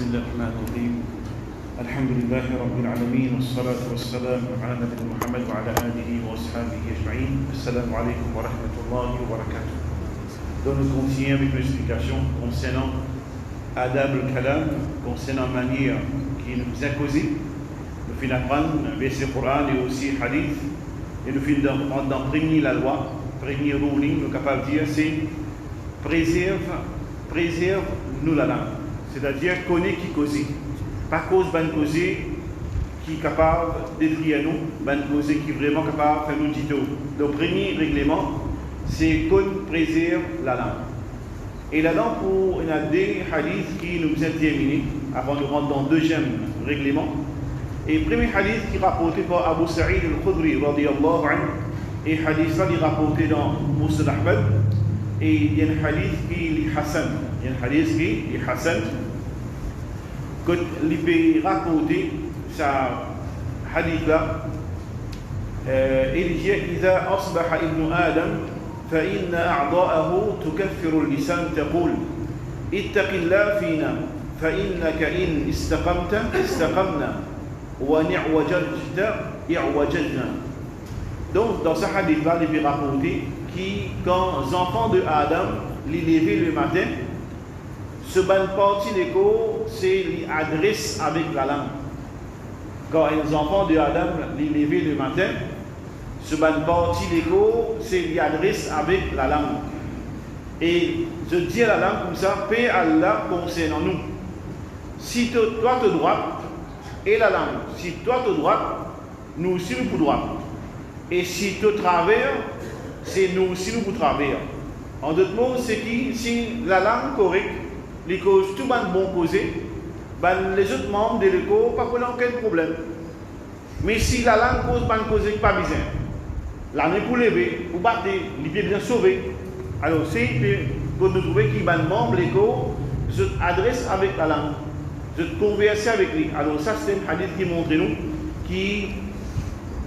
بسم الله الرحمن الرحيم الحمد لله رب العالمين والصلاة والسلام على نبينا محمد وعلى آله وأصحابه أجمعين. Assalamu alaikum wa rahmatullahi wa barakatuh. Donc nous continuons avec l'explication concernant Adab al-Kalam, concernant la manière qui nous est causée. Nous finissons d'apprendre un verset Coran et aussi Hadith. Et nous finissons d'en prévenir la loi, prévenir ruling, nous sommes capables de dire c'est préserve-nous la langue. C'est-à-dire connaît qui cause. Pas cause ban cause qui est capable de détruire nous, ban cause qui est vraiment capable de faire nous dire. Donc premier règlement, c'est qu'on préserve la langue. Et là-dedans, il y a des hadiths qui nous ont terminés avant de rentrer dans le deuxième règlement. Et le premier hadith qui est rapporté par Abu Sa'id al-Khudri radiyallahu anhu, et le hadith là il est rapporté dans Musnad Ahmad. Et il y a un hadith qui est Hassan. Il y a un hadith qui est Hassan. Quand il peut raconter ce hadith-là, il dit إذا أصبح ابن آدم فإن أعضاءه تكفر اللسان تقول اتق الله فينا فإنك إن استقمت استقمنا وإن اعوججت اعوججنا. Donc dans ce hadith-là, il peut raconter qui, quand les enfants de Adam les levaient le matin, ce ban partie d'écho, c'est l'adresse avec la langue. Quand les enfants de Adam les levaient le matin, ce ban partie d'écho, c'est l'adresse avec la langue. Et je dis à la langue comme ça, paix Allah concernant nous. Si toi tu droite, et la langue, si toi tu droite, nous aussi nous pour droite. Et si tu travers, c'est nous aussi nous pour travers. En d'autres mots, c'est qui, si la langue correcte, les causes tout le bon causé, les autres membres de l'écho, pas aucun problème. Mais si la langue cause pas causer pas besoin, la main pour lever, ou battre, les pieds bien sauvés. Alors c'est pour nous trouver qui ban membre l'écho, je adresse avec la langue, je converse avec lui. Alors ça c'est un hadith qui montre nous qui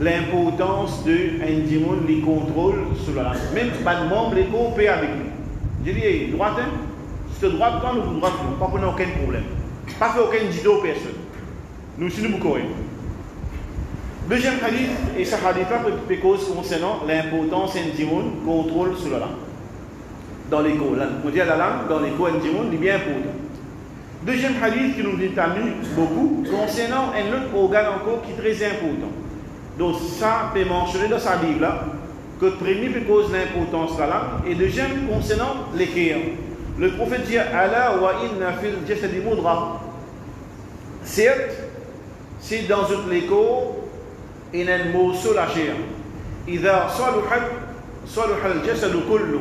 l'importance de un démon les contrôle sur la langue. Même pas de membre les coopère avec lui. Je dis droite, c'est droite quand nous droite, pas pour aucun problème. Pas fait aucun dido personne. Nous si nous correct. Deuxième hadith, et ce hadith-là peut cause concernant l'importance d'un démon contrôle sur la langue. Dans l'écho, on dit la langue, dans l'écho un démon est bien important. Deuxième hadith qui nous est amené beaucoup concernant un autre organe encore qui est très important. Donc ça peut mentionner dans sa Bible là, que le premier peut cause l'importance de la langue, et deuxième concernant l'équerre. Le prophète dit Allah wa inna fil jasadi mudra. Certes, c'est dans l'écho, il y a un morceau la chair. Idha saluha al-jasadu kullu.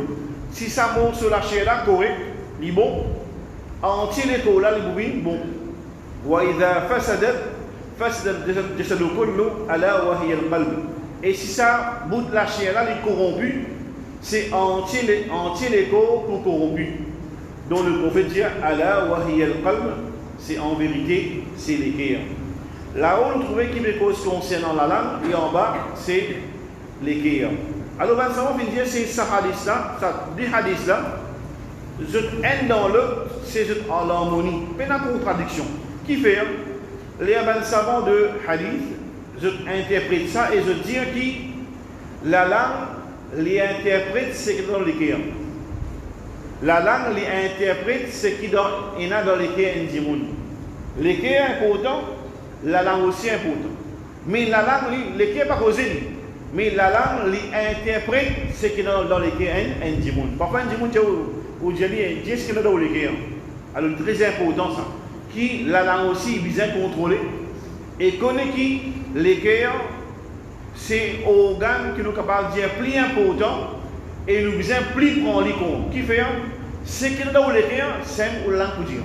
Si ça morceau la chair là correct, il est bon. Entier l'écho là, il est bon. Wa idha fasadat et si ça bout de la chair là, est corrompu, c'est entier l'écho pour corrompu. Donc le prophète dit Allah wa hiya al-qalb, c'est en vérité, c'est l'équerre. Là-haut, nous trouvons qu'il y a des causes concernant la langue, et en bas, c'est l'équerre. Alors, on va dire c'est ce hadith-là, des hadiths-là, un dans l'autre, c'est en harmonie, pas de contradiction. Qui fait les savants de hadith, je interprète ça et je dis que la langue les interprète ce qui est dans l'équerre. La langue les interprète ce qui est dans l'équerre indimoun. L'équerre est important, la langue aussi est importante. Mais la langue, l'équerre n'est pas causée, mais la langue les interprète ce qui est dans l'équerre indimoun. Parfois, indimoun, ou je dis ce qui est dans l'équerre. Alors, très important ça. Qui la langue aussi bien contrôlée et connaît qui l'équerre c'est organe qui nous capable de dire plus important et nous besoin plus prendre les comptes qui fait ce qui est dans l'équerre c'est ou langue pour dire.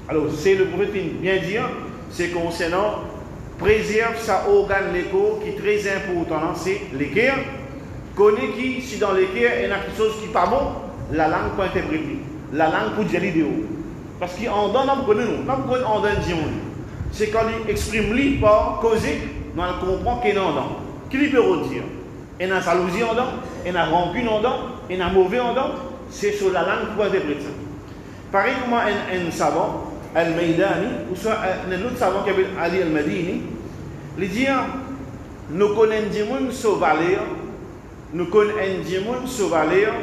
Alors c'est le prophète bien dire c'est concernant préserve sa organe l'écho qui est très important c'est l'équerre connaît qui si dans l'équerre il y a quelque chose qui n'est pas bon la langue pour interpréter la langue pour dire l'idée. Parce qu'en donne, on donne c'est quand il exprime lui par causer, on comprend qu'il est en dedans. Qu'il peut redire? Il y a une jalousie en dedans, il y a une rancune en dedans, il y a un mauvais en dedans, c'est sur la langue pour interpréter ça. Pareil comme un savant, al-Maydani, ou soit un autre savant qui s'appelle Ali al-Madini, il dit nous connaissons des gens sauvages, nous connaissons des gens sauvages,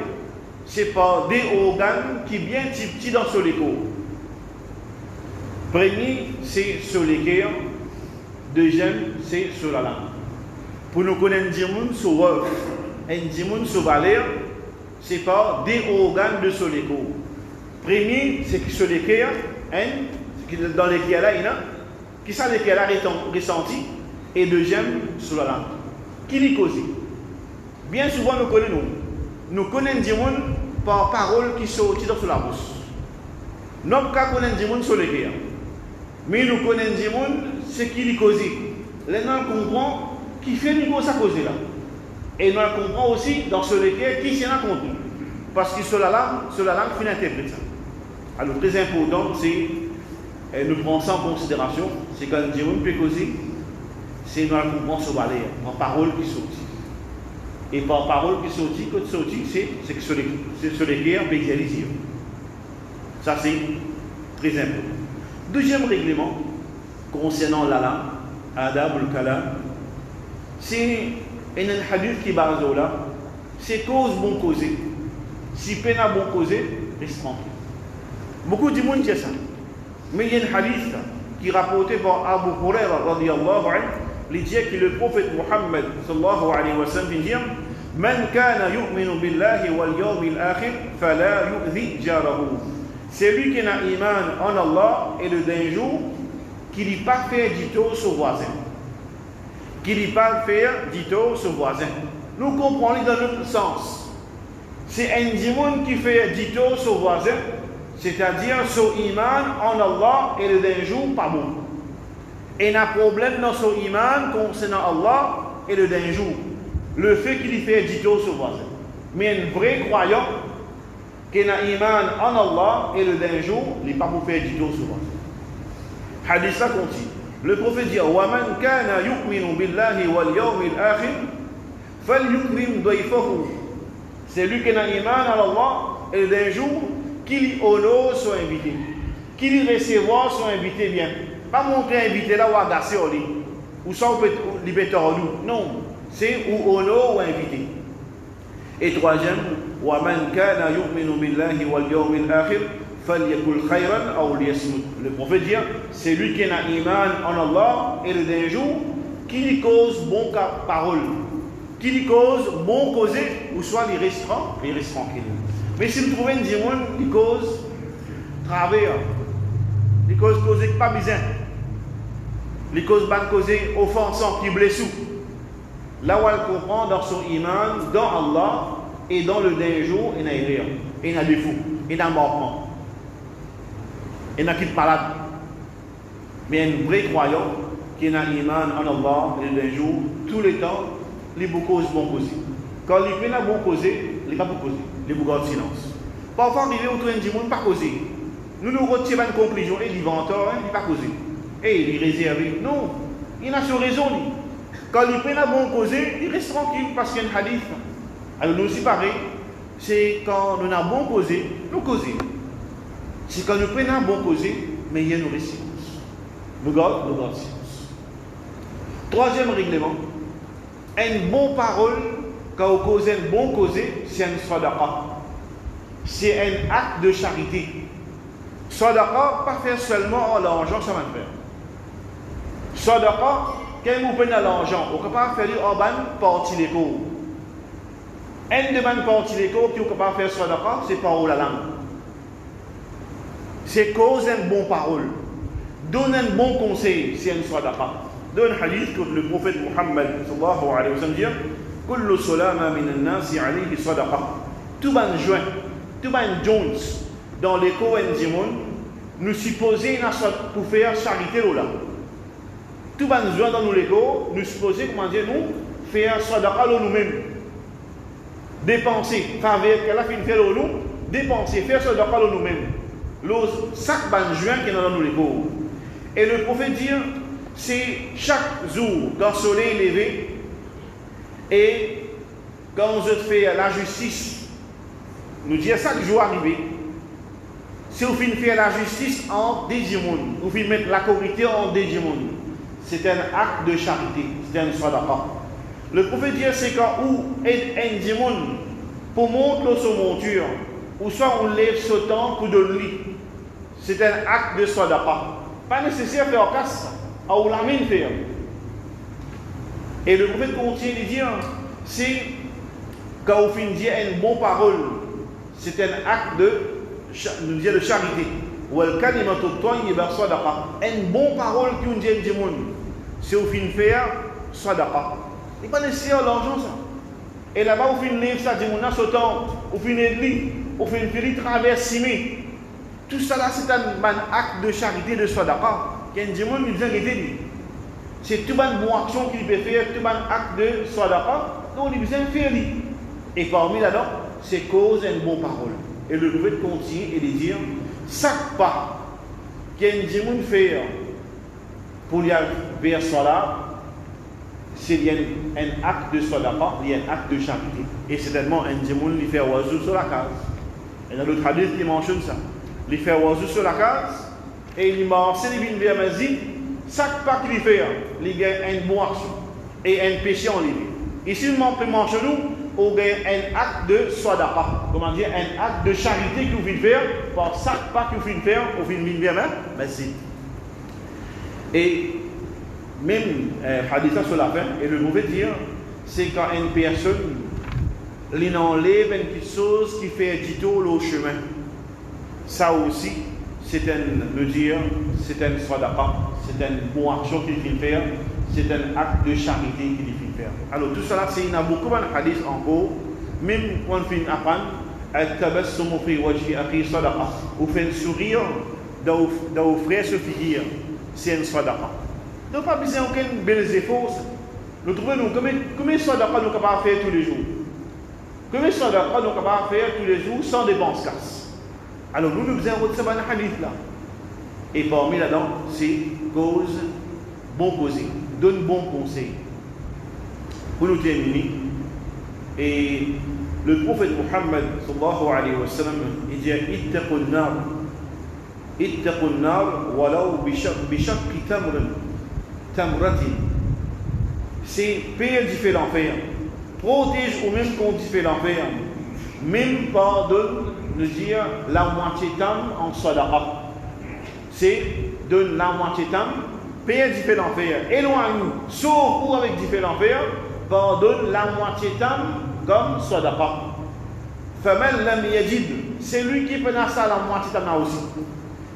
c'est par des organes qui sont bien petits dans ce corps. Premier, c'est sur les cœurs. Deuxième, c'est sur la langue. Pour nous connaître des gens sauvages, des gens sauvages, c'est par des organes de sur les corps. Premier, c'est sur les cœurs, dans les cœurs là, il y a qui sont les cœurs là ressentis. Et deuxième, sur la langue. Qui les cause? Bien souvent, nous connaissons. Nous connaissons des gens par paroles qui sont sorties dans la bouche. Nous ne connaissons des gens sur les cœurs. Mais nous connaissons des gens, c'est qui les cause. Les gens comprennent qui fait une cause à causer là. Et nous comprenons aussi dans ce cœurs qui s'en a compris. Parce que sur la langue, il faut interpréter ça. Alors, très important, c'est nous prenons ça en considération. C'est quand des gens peuvent causer. C'est dans la comprendre sur la par parole qui sortit. Et par parole qui sortit, quand sortit, c'est que sur les cœurs, visualiser. Ça, c'est très important. Deuxième règlement, concernant la langue, adab ou le kalam, c'est un hadith qui est basé là, c'est cause bon causer. Si peine à bon causer, reste tranquille. Beaucoup de monde disent ça. Mais il y a un hadith qui est rapporté par Abu Huraira, radiyallahu anhu, il dit que le prophète Muhammad sallallahu alayhi wa sallam dit Man kana yu'minu billahi wal yawmil akhir fala yu'dhi jarahu. C'est lui qui a iman en Allah et le dernier jour qui n'est pas fait du tout son voisin. Qui n'est pas fait du tout son voisin. Nous comprenons dans notre sens. C'est un démon qui fait du tout son voisin, c'est-à-dire son iman en Allah et le dernier jour pas bon. Et il y a un problème dans son iman concernant Allah et le dernier jour. Le fait qu'il fait dito sur voisin. Mais un vrai croyant qui a un iman en Allah et le dernier jour, il n'est pas pour faire dito sur voisin. Hadith ça continue. Le prophète dit وَمَنْ كَانَ يُؤْمِنُ بِاللَّهِ وَالْيَوْمِ الْآخِرِ فَلْيُكْرِمْ ضَيْفَهُ. C'est lui qui a un iman en Allah et le dernier jour, qu'il honore son invité. Qu'il recevoir son invité bien. Pas montrer invité là ou agacer au lit. Ou sans libérer au lit. Non. C'est ou honor ou invité. Et troisième, وَمَنْ كَانَ يُؤْمِنُ بِاللَّهِ وَالْيَوْمِ الْآخِرِ فَلْيَقُلْ خَيْرًا أَوْ لِيَصْمُتْ. Le prophète dit, c'est lui qui a un iman en Allah et le dernier jour, qui lui cause bon parole, qui lui cause bon causer, ou soit les reste tranquille. Mais si vous trouvez un démon qui cause travers, les causes causées pas bien, les causes ban causées offensant, qui blessent. Là où elle comprend dans son iman, dans Allah et dans le dernier jour, il y a rien, il y a défaut, il y a un manquement, il y a qui malade. Mais un vrai croyant qui a un iman en Allah et le dernier jour, tous les temps, il cause bon causer. Quand il fait un bon causer, il n'est pas pour causer, il garde silence. Parfois, il est autour d'un monde pas causer. Nous retirons une conclusion et il va encore, il n'est pas causer. Et il est réservé. Non, il a son raison. Quand il prend un bon causer, il reste tranquille parce qu'il y a un hadith. Alors nous aussi pareil, c'est quand nous avons bon causé, nous causer. C'est quand nous prenons un bon causé, mais il y a nos silence. Nous gardons silence. Troisième règlement, une bonne parole, quand vous causez un bon causé, c'est un sadaqa. C'est un acte de charité. Sadaqa, pas faire seulement en l'argent, ça va le faire. Sadaqa, quand vous prenez l'argent, vous ne pouvez pas faire en ban partie les cours. Un de ban partie les cours qui vous ne pouvez pas faire sadaqa, c'est par la langue. C'est cause une bonne parole. Donne un bon conseil, c'est un sadaqa. Donne un hadith que le prophète Muhammad sallallahu alayhi wa sallam dit Kullu solama min nasi alayhi sadaqa. Tout ban joint, tout ban jones dans les cours du monde, nous supposons pour faire charité là. Tout ban joint dans nos légos, nous supposons, comment dire, nous faire sadaqa nous-mêmes. Dépenser, faveur qu'elle a fait faire nous, dépenser, faire sadaqa nous-mêmes. Chaque ban joint qui est dans nos légos. Et le prophète dit, c'est chaque jour, quand le soleil est levé, et quand je fais la justice, nous dit chaque jour arrivé, si vous finissez faire la justice en des gens, vous finissez mettre la corruption en des gens, c'est un acte de charité, c'est un sadaqa. Le prophète dit c'est quand où un démon pour monter son monture, ou soit on lève ce temps pour de lui. C'est un acte de sadaqa. Pas nécessaire de faire casse, à où la mine faire. Et le prophète continue de dire, c'est quand vous finissez une bonne parole, c'est un acte de charité. Ou une bonne parole qui nous dit du monde, c'est vous finissez faire sadaqa. Il n'est pas nécessaire l'argent ça. Et là-bas, vous finissez ça, du monde, sautant, vous finissez de lui, vous finissez de traverser. Tout ça là, c'est un acte de charité de sadaqa. Qu'un démon nous a dit. C'est toute une bonne action qu'il peut faire, tout un acte de sadaqa, donc il besoin de faire. Et parmi là-dedans, c'est cause une bonne parole. Et le prophète continue et de dire, chaque pas qu'un démon fait pour y aller vers cela, c'est un acte de sadaqa, il y a un acte de charité. Et c'est tellement un démon qui fait oiseau sur la case. Et dans l'autre hadith, il mentionne ça. Il fait oiseau sur la case et il marche les vignes vers Mazid. Chaque pas qu'il fait, il gagne une bonne action et un péché en lui. Ici, il peut manger nous, on gagne un acte de sadaqa. Comment dire, un acte de charité que vous venez faire par chaque pas que vous venez faire, vous venez vers Mazid. Et même hadith sur la fin, et le mauvais dire, c'est quand une personne il enlève une petite chose qui fait du tout le chemin. Ça aussi, c'est un sadaqa, c'est une bonne action qu'il faut faire, c'est un acte de charité qu'il faut faire. Alors tout cela, il y a beaucoup de hadiths encore, même quand on finit apprendre, vous faites sourire dans vos frères se figure, c'est un sadaqa. Donc pas besoin d'aucun bel effort. Nous trouvons combien de sadaqa nous sommes capables de faire tous les jours. Combien de sadaqa nous sommes capables de faire tous les jours sans dépense casse. Alors nous avons besoin de ce hadith là. Et parmi là-dedans, c'est cause, bon causer, donne bon conseil. Pour nous terminer, et le prophète Muhammad sallallahu alayhi wa sallam, il dit ittaqun nar walau bishaqi tamratin. C'est pire du fait l'enfer. Protège ou même qu'on dit fait l'enfer. Même pardonne, nous dire la moitié d'âme en sadaqa. C'est donne la moitié d'âme, pire du fait l'enfer. Éloigne-nous, sauf ou avec du fait l'enfer, pardonne la moitié d'âme comme sadaqa. Faman lam yajid, c'est lui qui peut ça la moitié d'âme là aussi.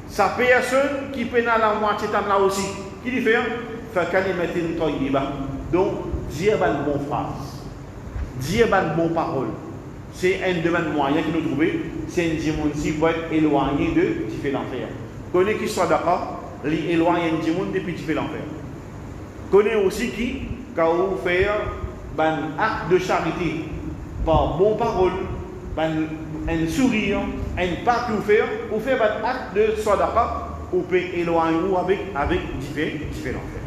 Sa personne qui peut la moitié d'âme là aussi. Qui dit faire? Fakalimatin tayyiba. Donc, dire une bonne phrase, dire une bonne parole. C'est un demande moyen que nous trouvons. C'est un démon qui peut être éloigné de qui fait l'enfer. Connaît qui soit d'accord, éloigner un démon depuis qui fait l'enfer. Connaît aussi qui, quand vous faites un acte de charité par bonne parole, un sourire, un pas que vous faites un acte de sadaqa, vous pouvez éloigner vous avec qui fait l'enfer.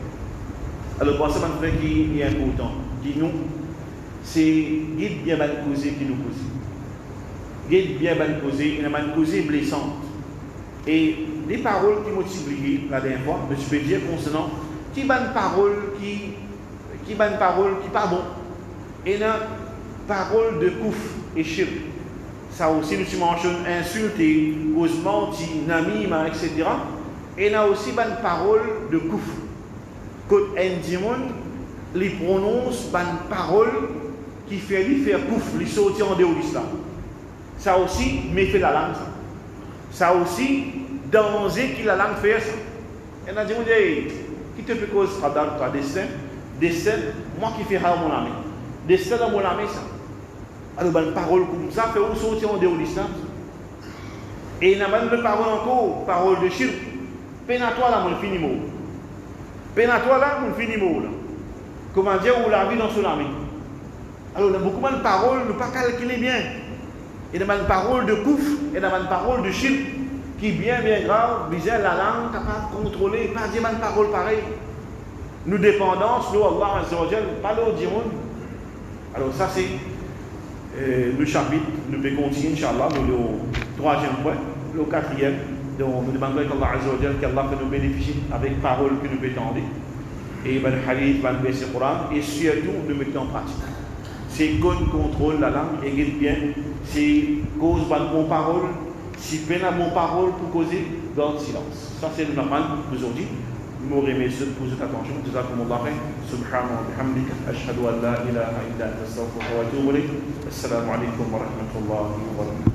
Alors, pour ça, je pense qu'il est important. Qui nous, c'est guide bien bonne causée qui nous cause. Guide bien bonne causée, une bonne causée blessante. Et les paroles qui m'ont expliqué la dernière fois, je peux dire concernant qui bonne parole qui pas bon. Et une parole de kouf et shirk. Ça aussi, nous mentionnons insulter, cause mentir, namima, etc. Et il y a aussi une parole de kouf. Quand un démon lui prononce une parole qui fait lui faire pouf, lui sortir en dehors de l'islam. Ça aussi, méfait la langue. Ça aussi, danger que la langue fait ça. Et on a dit, qui te fait cause dans toi, destin, moi qui fais mon ami. Destin dans mon ami, ça. Alors, une parole comme ça fait où sortir en dehors de l'islam. Et il y a une parole encore, parole de shirk. Peine à toi là, mon fini mot. Peine à toi là, mon fini mot là. Comment dire, où la vie dans son ami. Alors, il y a beaucoup de paroles, ne pas calculer bien. Il y a une parole de kouf, il y a une parole de shirk qui est bien grave, visant la langue, capable de contrôler, pas dire une parole pareille. Nous dépendance, nous, Allah Azzawajal, pas l'autre du monde. Alors, ça, c'est le chapitre. Nous pouvons continuer, Inch'Allah, nous le 3e point. le quatrième, donc nous demandons qu'Allah Azza wa Jalla, qu'Allah peut nous bénéficier avec paroles que nous mettons et le hadith, le verset Coran, et surtout nous mettons en pratique. C'est qu'on contrôle la langue et bien, c'est cause de bonne parole, si peine à bonne parole pour causer dans le silence. Ça c'est le normal aujourd'hui. Nous remercions pour votre attention. Jazakumullah khair. Subhanahu wa bihamdika. Ashhadu an la ilaha illa anta astaghfiruka wa atubu ilayk. Assalamu alaikum wa rahmatullahi wa barakatuh.